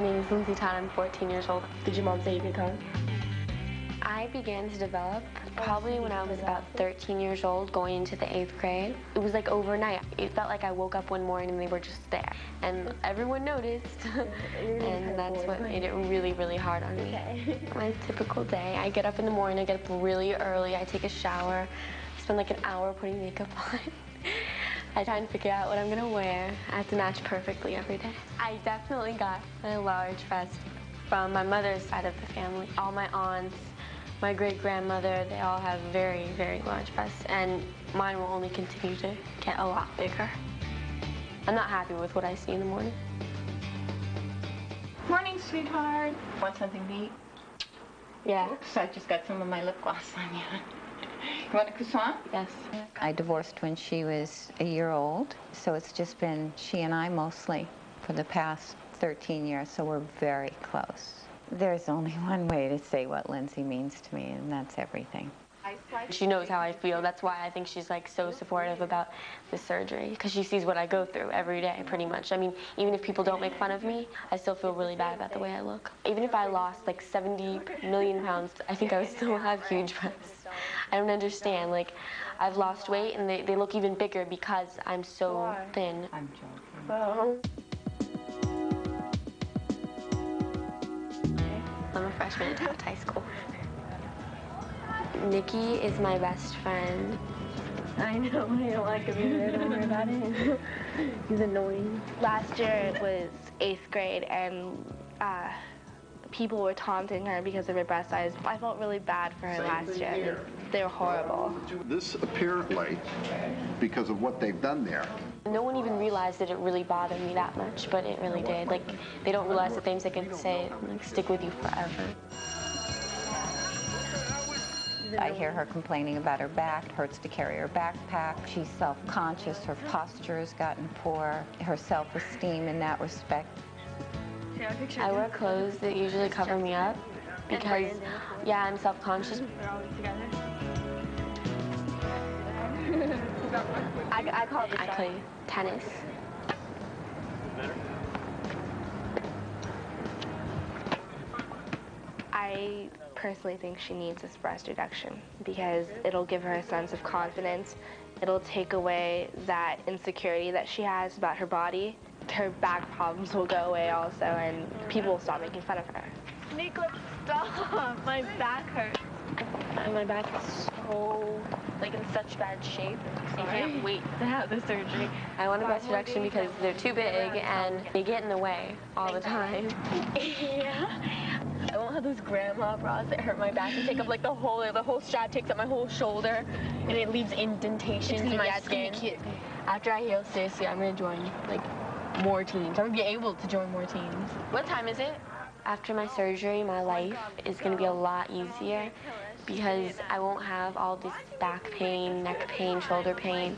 name is Lindsay Todd. I'm 14 years old. Did your mom say you could come? I began to develop probably when I was about 13 years old, going into the 8th grade. It was like overnight. It felt like I woke up one morning and they were just there. And everyone noticed. And that's what made it really, really hard on me. My typical day, I get up in the morning, I get up really early, I take a shower, spend like an hour putting makeup on. I try and figure out what I'm gonna wear. I have to match perfectly every day. I definitely got a large breast from my mother's side of the family. All my aunts, my great-grandmother, they all have very, very large breasts, and mine will only continue to get a lot bigger. I'm not happy with what I see in the morning. Morning, sweetheart. Want something to eat? Yeah. Oops, I just got some of my lip gloss on you. You want a croissant? Yes. I divorced when she was a year old, so it's just been she and I mostly for the past 13 years, so we're very close. There's only one way to say what Lindsay means to me, and that's everything. She knows how I feel. That's why I think she's like so supportive about the surgery, because she sees what I go through every day, pretty much. I mean, even if people don't make fun of me, I still feel really bad about the way I look. Even if I lost like 70 million pounds, I think I would still have huge breasts. I don't understand. Like, I've lost weight and they look even bigger because I'm so thin. I'm joking. Oh. I'm a freshman at Todd High School. Nikki is my best friend. I know, I don't like him either. Don't worry about it. He's annoying. Last year was 8th grade, and people were taunting her because of her breast size. I felt really bad for her last year. They were horrible. This apparently, because of what they've done there. No one even realized that it really bothered me that much, but it really did. Like, they don't realize that things they can say like stick with you forever. I hear her complaining about her back. It hurts to carry her backpack. She's self-conscious. Her posture has gotten poor. Her self-esteem in that respect. I wear clothes that usually cover me up because, yeah, I'm self-conscious. I play tennis. I personally think she needs this breast reduction because it'll give her a sense of confidence. It'll take away that insecurity that she has about her body. Her back problems will go away also, and people will stop making fun of her. Nico, stop! My back hurts. My back is so, like, in such bad shape. I can't wait to have the surgery. I want a breast reduction because they're too big and they get in the way all the time. Yeah. I won't have those grandma bras that hurt my back and take up like the whole strap takes up my whole shoulder, and it leaves indentations in my skin. Cute. After I heal, seriously, I'm gonna join like more teams. I'm gonna be able to join more teams. What time is it? After my surgery, my life is going to be a lot easier because I won't have all this back pain, neck pain, shoulder pain.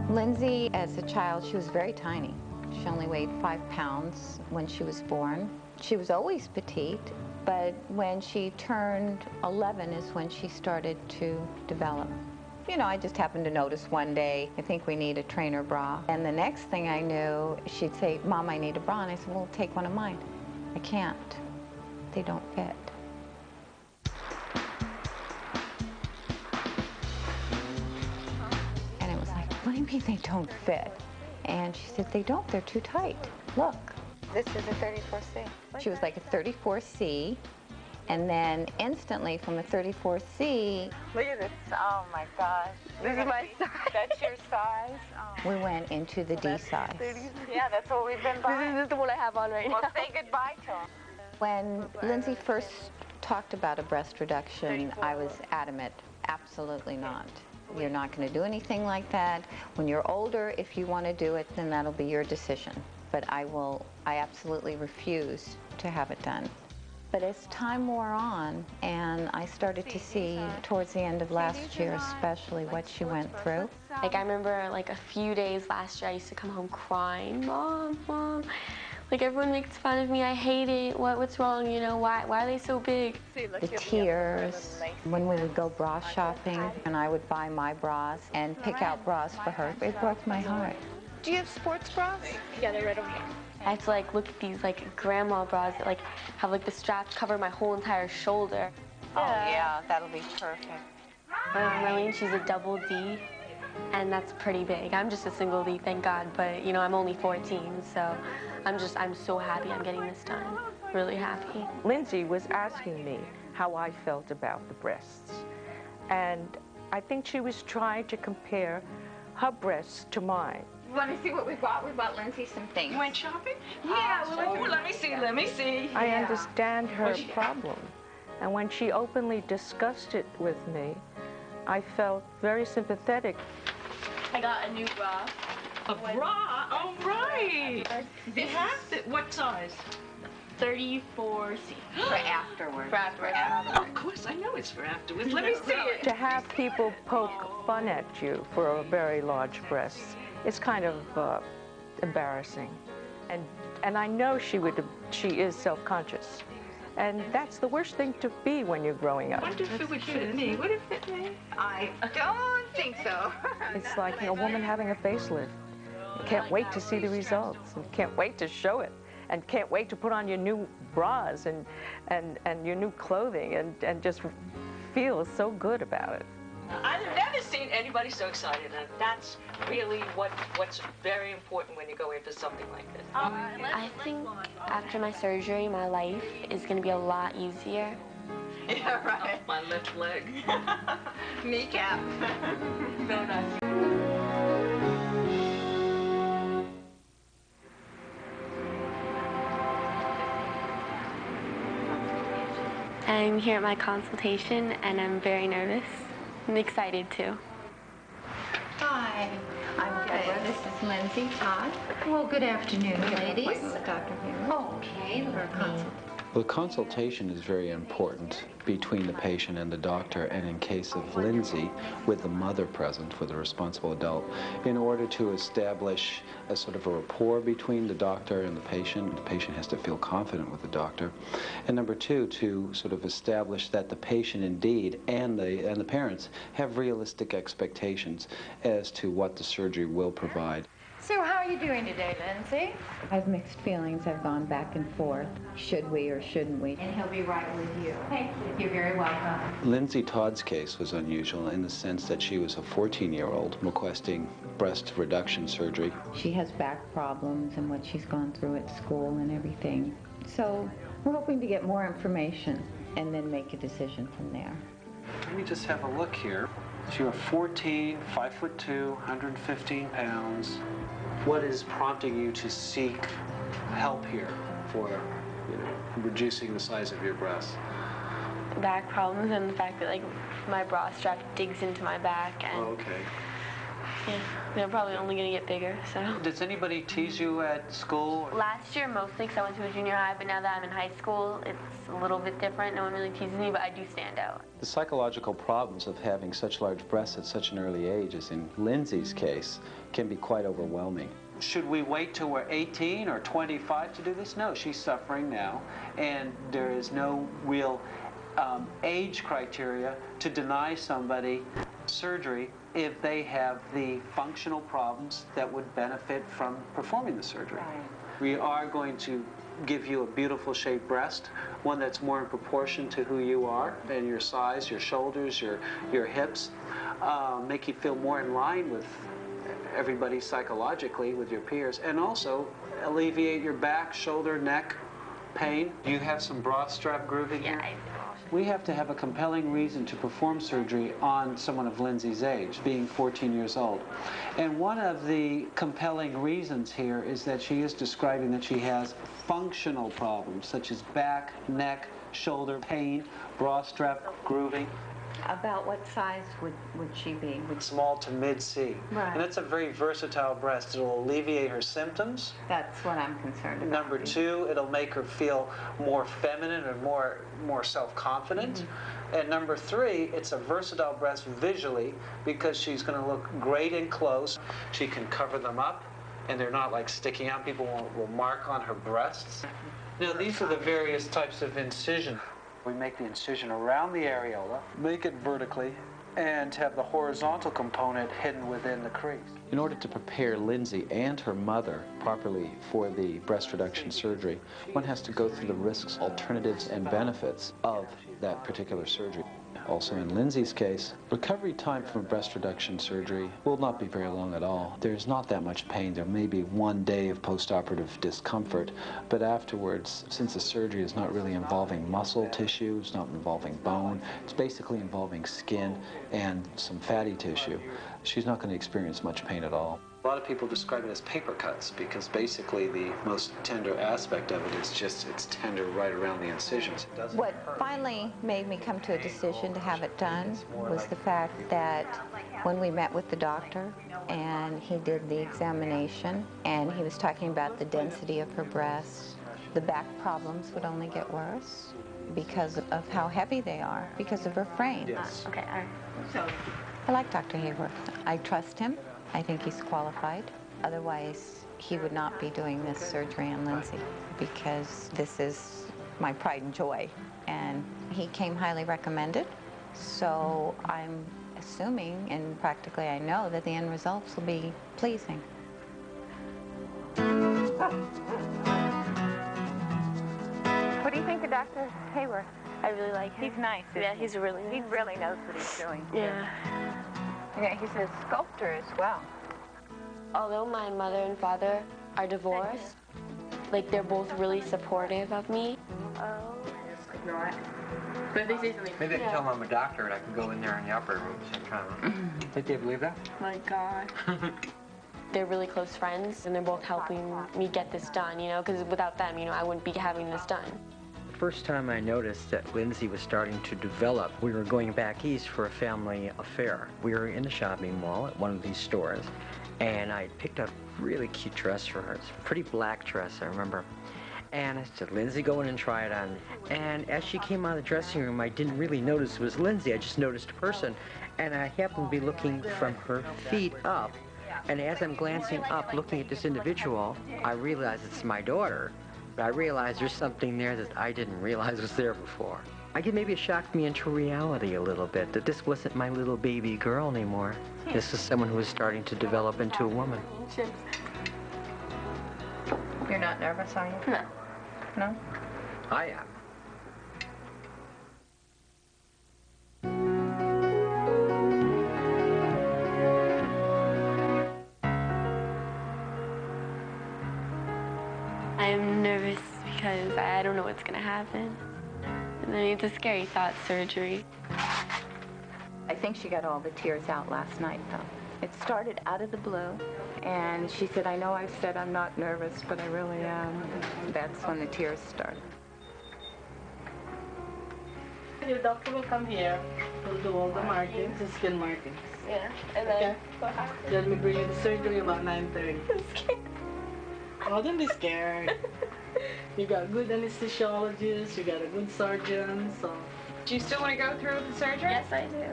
Lindsay, as a child, she was very tiny. She only weighed 5 pounds when she was born. She was always petite, but when she turned 11 is when she started to develop. You know, I just happened to notice one day, I think we need a trainer bra. And the next thing I knew, she'd say, Mom, I need a bra. And I said, well, take one of mine. I can't. They don't fit. And it was like, what do you mean they don't fit? And she said, they don't, they're too tight. Look. This is a 34C. She was like a 34C. And then instantly from a 34C, Look at this. Oh my gosh. This is my size. That's your size? Oh. we went into the D size. Yeah, that's what we've been buying. This is the one I have on right now. Well, say goodbye to him. When Lindsay first talked about a breast reduction, I was adamant, absolutely not. You're not going to do anything like that. When you're older, if you want to do it, then that'll be your decision. But I absolutely refuse to have it done. But as time wore on, and I started to see towards the end of last year especially what she went through. Like, I remember like a few days last year, I used to come home crying, Mom, Mom. Like, everyone makes fun of me, I hate it, what's wrong, you know, why are they so big? The tears, when we would go bra shopping, and I would buy my bras and pick out bras for her, it broke my heart. Do you have sports bras? Yeah, they're right over here. I have to like look at these like grandma bras that like have like the straps cover my whole entire shoulder. Oh yeah, that'll be perfect. Marlene, she's a double D, and that's pretty big. I'm just a single D, thank God, but you know, I'm only 14, so I'm so happy I'm getting this done. Really happy. Lindsay was asking me how I felt about the breasts, and I think she was trying to compare her breasts to mine. Let me see what we bought. We bought Lindsay some things. You went shopping? Yeah, let me see. I understand her problem, and when she openly discussed it with me, I felt very sympathetic. I got a new bra. A bra? Oh, right. You have it. What size? 34C. For afterwards. For afterwards. Of course, I know it's for afterwards. Let me see it. To have people poke fun at you for a very large breast is kind of embarrassing. And I know she is self-conscious. And that's the worst thing to be when you're growing up. I wonder if it would fit me. Would it fit me? I don't think so. It's like a woman having a facelift. You can't wait to see the results, and can't wait to show it, and can't wait to put on your new bras and your new clothing and just feel so good about it. I've never seen anybody so excited, and that's really what's very important when you go in for something like this. I think after my surgery, my life is going to be a lot easier. Yeah, right. My left leg. Kneecap. No, nice. I'm here at my consultation, and I'm very nervous. I'm excited too. Hi, I'm Deborah. This is Lindsay. Todd. Well, good afternoon, ladies. With Dr. Okay, let me. Well, the consultation is very important between the patient and the doctor, and in case of Lindsay, with the mother present, with a responsible adult, in order to establish a sort of a rapport between the doctor and the patient. The patient has to feel confident with the doctor. And number two, to sort of establish that the patient indeed and the parents have realistic expectations as to what the surgery will provide. So how are you doing today, Lindsay? I have mixed feelings. I've gone back and forth. Should we or shouldn't we? And he'll be right with you. Thank you. You're very welcome. Lindsay Todd's case was unusual in the sense that she was a 14-year-old requesting breast reduction surgery. She has back problems and what she's gone through at school and everything. So we're hoping to get more information and then make a decision from there. Let me just have a look here. So you're 14, 5'2", 115 pounds. What is prompting you to seek help here for, reducing the size of your breasts? Back problems and the fact that like my bra strap digs into my back, and Okay. yeah, they're probably only gonna get bigger. So. Does anybody tease you at school? Last year mostly because I went to a junior high, but now that I'm in high school, it's a little bit different. No one really teases me, but I do stand out. The psychological problems of having such large breasts at such an early age, as in Lindsay's case, can be quite overwhelming. Should we wait till we're 18 or 25 to do this? No, she's suffering now, and there is no real age criteria to deny somebody surgery if they have the functional problems that would benefit from performing the surgery. Right. We are going to give you a beautiful shaped breast, one that's more in proportion to who you are and your size, your shoulders, your hips, make you feel more in line with everybody psychologically, with your peers, and also alleviate your back, shoulder, neck pain. Do you have some bra strap grooving here? Yeah, I do. We have to have a compelling reason to perform surgery on someone of Lindsay's age, being 14 years old. And one of the compelling reasons here is that she is describing that she has functional problems, such as back, neck, shoulder pain, bra strap grooving. About what size would she be? Small to mid-C. Right. And that's a very versatile breast. It'll alleviate her symptoms. That's what I'm concerned about. Number two, it'll make her feel more feminine and more self-confident. Mm-hmm. And number three, it's a versatile breast visually because she's going to look great in close. She can cover them up, and they're not like sticking out. People will mark on her breasts. Now, these are the various types of incision. We make the incision around the areola, make it vertically, and to have the horizontal component hidden within the crease. In order to prepare Lindsay and her mother properly for the breast reduction surgery, one has to go through the risks, alternatives, and benefits of that particular surgery. Also in Lindsay's case, recovery time from breast reduction surgery will not be very long at all. There's not that much pain. There may be 1 day of postoperative discomfort, but afterwards, since the surgery is not really involving muscle tissue, it's not involving bone, it's basically involving skin and some fatty tissue, she's not going to experience much pain at all. A lot of people describe it as paper cuts because basically the most tender aspect of it is just it's tender right around the incisions. What finally made me come to a decision to have it done was the fact that when we met with the doctor and he did the examination and he was talking about the density of her breasts, the back problems would only get worse because of how heavy they are, because of her frame. Yes. Okay, all right. I like Dr. Haworth. I trust him. I think he's qualified. Otherwise, he would not be doing this surgery on Lindsay because this is my pride and joy. And he came highly recommended. So I'm assuming, and practically I know, that the end results will be pleasing. What do you think of Dr. Haworth? I really like him. He's nice. Yeah, he's really nice. He really knows what he's doing. Yeah. Yeah, he's a sculptor as well. Although my mother and father are divorced, like they're both really supportive of me. But they say something. Maybe I can tell them I'm a doctor and I can go in there in the operating room at the same time. Think they believe that? My God. They're really close friends, and they're both helping me get this done, you know, because without them, you know, I wouldn't be having this done. The first time I noticed that Lindsay was starting to develop, we were going back east for a family affair. We were in the shopping mall at one of these stores, and I picked up a really cute dress for her. It's a pretty black dress, I remember. And I said, Lindsay, go in and try it on. And as she came out of the dressing room, I didn't really notice it was Lindsay. I just noticed a person. And I happened to be looking from her feet up. And as I'm glancing up, looking at this individual, I realize it's my daughter. But I realized there's something there that I didn't realize was there before. I guess maybe it shocked me into reality a little bit, that this wasn't my little baby girl anymore. This is someone who was starting to develop into a woman. You're not nervous, are you? No. No? I am. I'm nervous because I don't know what's going to happen. And then it's a scary thought, surgery. I think she got all the tears out last night, though. It started out of the blue, and she said, I know I've said I'm not nervous, but I really am. That's when the tears started. Your doctor will come here. We'll do all the markings, the skin markings. Yeah, and then what happens? Let me bring you to surgery about 9:30. I'm scared. Oh, don't be scared. You got good anesthesiologist, you got a good surgeon, so. Do you still want to go through with the surgery? Yes, I do.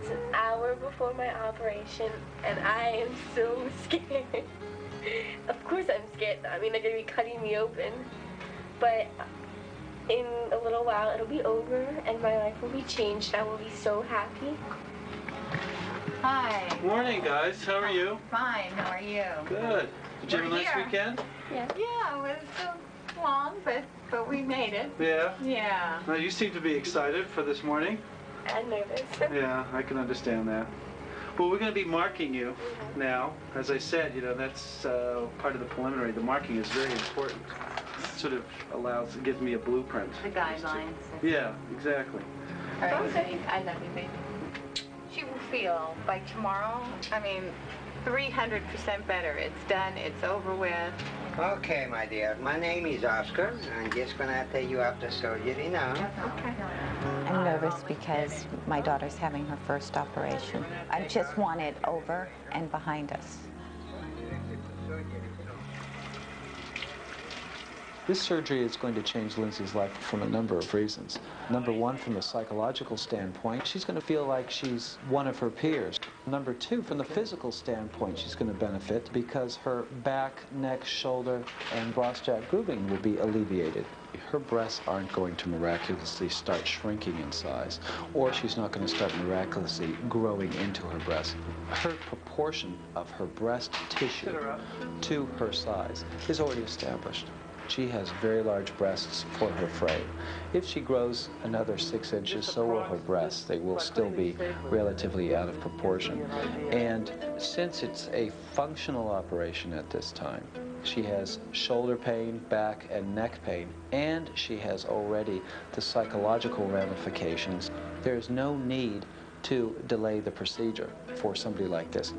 It's an hour before my operation, and I am so scared. Of course I'm scared. I mean, they're going to be cutting me open. But in a little while, it'll be over, and my life will be changed. I will be so happy. Hi. Morning, guys. How are you? Fine. How are you? Good. Did you have a nice weekend? Yeah. Yeah, it was long, but we made it. Yeah? Yeah. Well, you seem to be excited for this morning. I'm nervous. Yeah, I can understand that. Well, we're going to be marking you now. As I said, you know, that's part of the preliminary. The marking is very important. It sort of gives me a blueprint. The guidelines. Yeah, exactly. All right, baby. I love you, baby. She will feel by tomorrow, 300% better. It's done. It's over with. Okay, my dear. My name is Oscar. I'm just gonna take you after surgery now. Okay. I'm nervous because my daughter's having her first operation. I just want it over and behind us. This surgery is going to change Lindsay's life from a number of reasons. Number one, from a psychological standpoint, she's going to feel like she's one of her peers. Number two, from the physical standpoint, she's going to benefit because her back, neck, shoulder, and bra strap grouping will be alleviated. her breasts aren't going to miraculously start shrinking in size, or she's not going to start miraculously growing into her breast. Her proportion of her breast tissue to her size is already established. She has very large breasts for her frame. If she grows another 6 inches, so will her breasts. They will still be relatively out of proportion. And since it's a functional operation at this time, she has shoulder pain, back and neck pain, and she has already the psychological ramifications. There's no need to delay the procedure for somebody like this.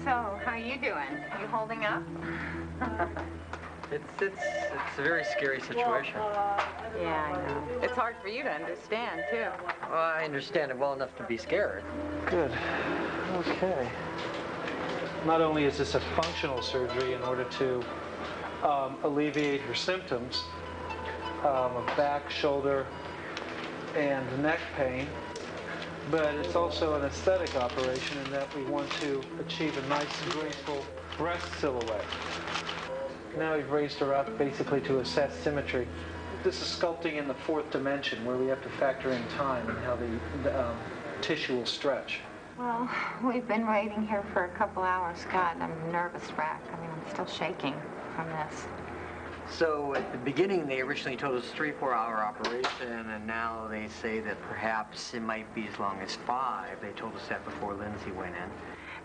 So, how you doing? You holding up? It's a very scary situation. Yeah, I know. It's hard for you to understand, too. Well, I understand it well enough to be scared. Good. Okay. Not only is this a functional surgery in order to alleviate her symptoms of back, shoulder, and neck pain, but it's also an aesthetic operation in that we want to achieve a nice, graceful breast silhouette. Now we've raised her up basically to assess symmetry. This is sculpting in the 4th dimension, where we have to factor in time and how the tissue will stretch. Well, we've been waiting here for a couple hours. God, I'm a nervous wreck. I mean, I'm still shaking from this. So at the beginning, they originally told us 3-4 hour operation, and now they say that perhaps it might be as long as 5. They told us that before Lindsay went in.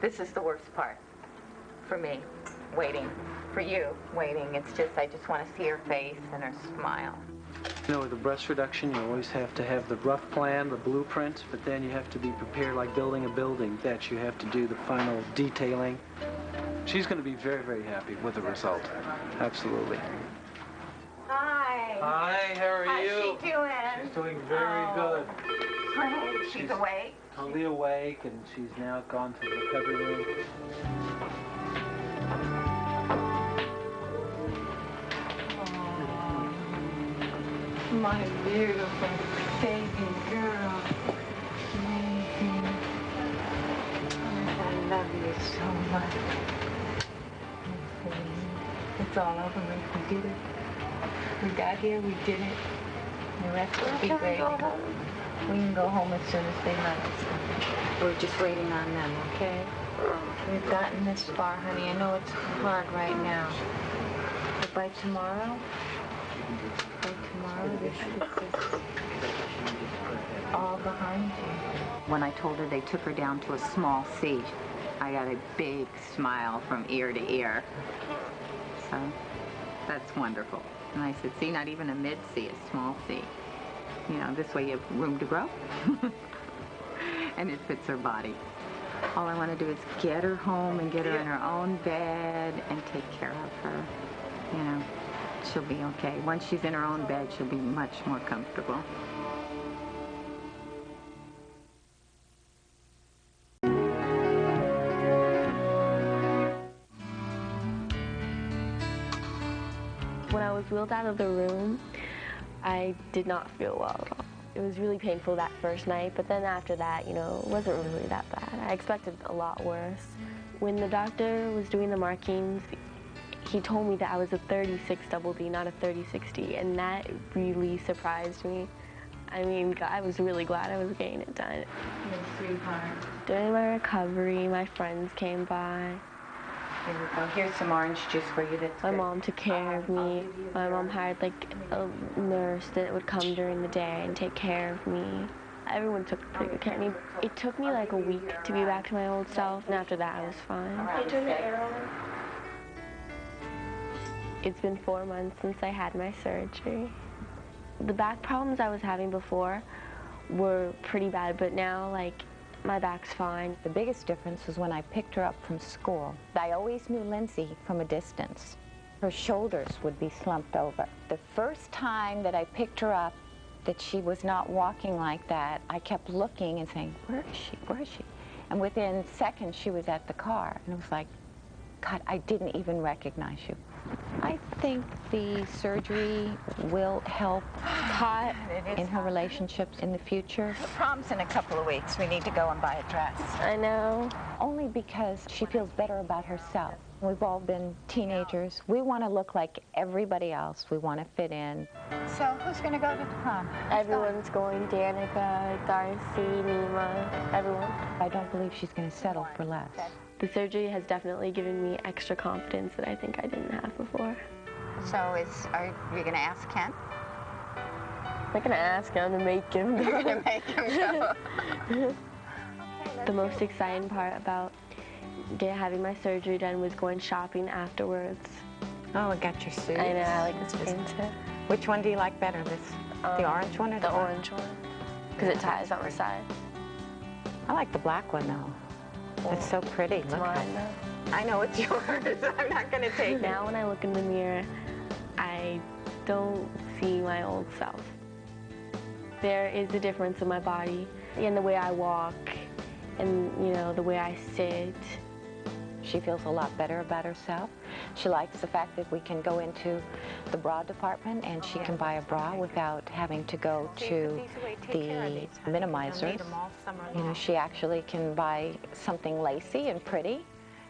This is the worst part for me, waiting. For you, waiting. It's just, I just want to see her face and her smile. You know, with the breast reduction, you always have to have the rough plan, the blueprint, but then you have to be prepared like building a building, that you have to do the final detailing. She's going to be very, very happy with the result. Absolutely. Hi. Hi, how are you? How's she doing? She's doing very good. She's awake? Totally awake, and she's now gone to the recovery room. My beautiful baby girl. Amazing. I love you so much. It's all over with. We did it. We got here, we did it. The rest will be great. We can go home as soon as they let us. We're just waiting on them, okay? We've gotten this far, honey. I know it's hard right now. But by tomorrow, this is all behind you. When I told her they took her down to a small C, I got a big smile from ear to ear. So that's wonderful. And I said, see, not even a mid-C, a small C. You know, this way you have room to grow. And it fits her body. All I want to do is get her home and get her in her own bed and take care of her. You know, she'll be okay. Once she's in her own bed, she'll be much more comfortable. When I was wheeled out of the room, I did not feel well at all. It was really painful that first night, but then after that, you know, it wasn't really that bad. I expected a lot worse. When the doctor was doing the markings, he told me that I was a 36 double D, not a 36D, and that really surprised me. I mean, I was really glad I was getting it done. Yes, sweetheart. During my recovery, my friends came by. Here we go. Here's some orange juice for you. My mom took care of me. My mom hired like a nurse that would come during the day and take care of me. Everyone took pretty good care of me. It took me like a week to be back to my old self, and after that I was fine. Can you turn the air on? It's been 4 months since I had my surgery. The back problems I was having before were pretty bad, but now, like, my back's fine. The biggest difference was when I picked her up from school. I always knew Lindsay from a distance. Her shoulders would be slumped over. The first time that I picked her up, that she was not walking like that, I kept looking and saying, where is she, where is she? And within seconds, she was at the car. And it was like, God, I didn't even recognize you. I think the surgery will help Todd in her relationships in the future. The prom's in a couple of weeks. We need to go and buy a dress. I know. Only because she feels better about herself. We've all been teenagers. We want to look like everybody else. We want to fit in. So who's going to go to the prom? Everyone's going. Danica, Darcy, Nima, everyone. I don't believe she's going to settle for less. The surgery has definitely given me extra confidence that I think I didn't have before. So are you going to ask Ken? I'm not going to ask him to make him go. You're going to make him go. The most exciting part about having my surgery done was going shopping afterwards. Oh, I got your suit. I know, I like this green too. Which one do you like better, the orange one or the orange one? Because it ties on the side. I like the black one though. It's so pretty. It's look mine how... I know it's yours. I'm not going to take it. Now when I look in the mirror, I don't see my old self. There is a difference in my body, in the way I walk, and the way I sit. She feels a lot better about herself. She likes the fact that we can go into the bra department and she can buy a bra without having to go to the minimizer. She actually can buy something lacy and pretty.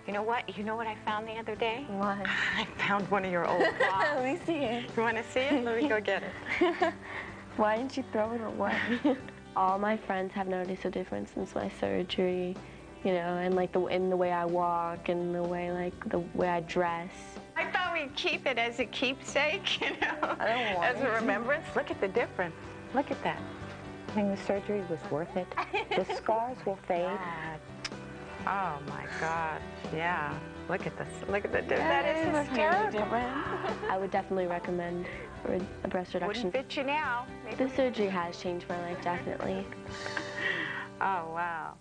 You know what? You know what I found the other day? What? I found one of your old bras. Let me see it. You want to see it? Let me go get it. Why didn't you throw it away? All my friends have noticed a difference since my surgery, and in the way I walk and the way I dress. I thought we'd keep it as a keepsake, I don't want as a remembrance. Look at the difference. Look at that. I think the surgery was worth it. The scars will fade. Oh my gosh, yeah. Look at this. Look at the difference. That That is hysterical. I would definitely recommend a breast reduction. Wouldn't fit you now. The surgery has changed my life, definitely. Oh, wow.